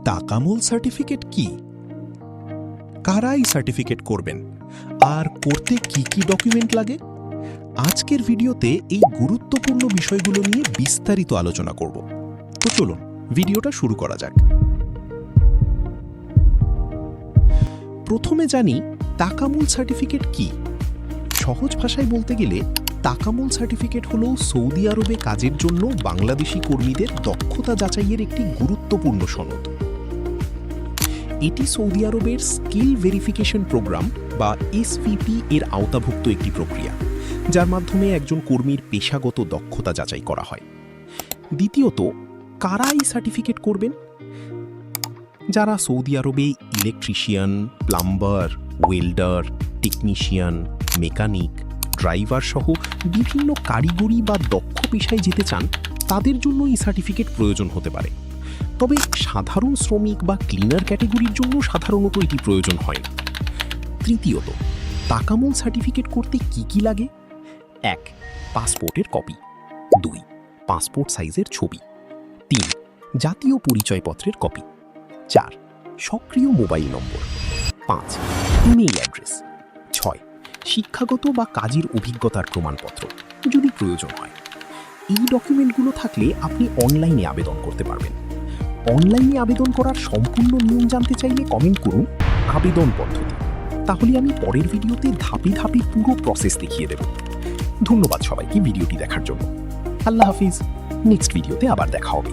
তাকামূল certificate কি? কারা এই সার্টিফিকেট করবেন আর করতে কি কি ডকুমেন্ট লাগে? আজকের ভিডিওতে এই গুরুত্বপূর্ণ বিষয়গুলো নিয়ে বিস্তারিত আলোচনা করব। তো চলুন ভিডিওটা শুরু করা যাক। প্রথমে জানি তাকামূল সার্টিফিকেট কি। সহজ ভাষায় বলতে গেলে তাকামূল সার্টিফিকেট হলো সৌদি আরবে কাজের জন্য বাংলাদেশি কর্মীদের দক্ষতা যাচাইয়ের একটি গুরুত্বপূর্ণ সনদ। এটি সৌদি আরবের স্কিল ভেরিফিকেশন প্রোগ্রাম বা এসভিপি এর আওতাভুক্ত একটি প্রক্রিয়া, যার মাধ্যমে একজন কর্মীর পেশাগত দক্ষতা যাচাই করা হয়। দ্বিতীয়ত, কারা এই সার্টিফিকেট করবেন? যারা সৌদি আরবে electrician, plumber, welder, technician, mechanic, driver সহ বিভিন্ন কারিগরি বা দক্ষ পেশায় যেতে চান, তাদের জন্য এই সার্টিফিকেট প্রয়োজন হতে পারে। তবে সাধারণ শ্রমিক বা ক্লিনার ক্যাটেগরির জন্য সাধারণত এটি প্রয়োজন হয় না। তৃতীয়ত, তাকামূল সার্টিফিকেট করতে কি কি লাগে? 1. পাসপোর্টের কপি। 2. পাসপোর্ট সাইজের ছবি। 3. জাতীয় পরিচয়পত্রের কপি। 4. সক্রিয় মোবাইল নম্বর। 5. Email address. 6. শিক্ষাগত বা কাজের অভিজ্ঞতার প্রমাণপত্র যদি প্রয়োজন হয়। এই ডকুমেন্টগুলো থাকলে আপনি অনলাইনে আবেদন করতে পারবেন। অনলাইনে আবেদন করার সম্পূর্ণ নিয়ম জানতে চাইলে কমেন্ট করুন আবেদন পদ্ধতি। তাহলে আমি পরের ভিডিওতে ধাপে ধাপে পুরো প্রসেস দেখিয়ে দেব। ধন্যবাদ সবাইকে ভিডিওটি দেখার জন্য। আল্লাহ হাফিজ। নেক্সট ভিডিওতে আবার দেখা হবে।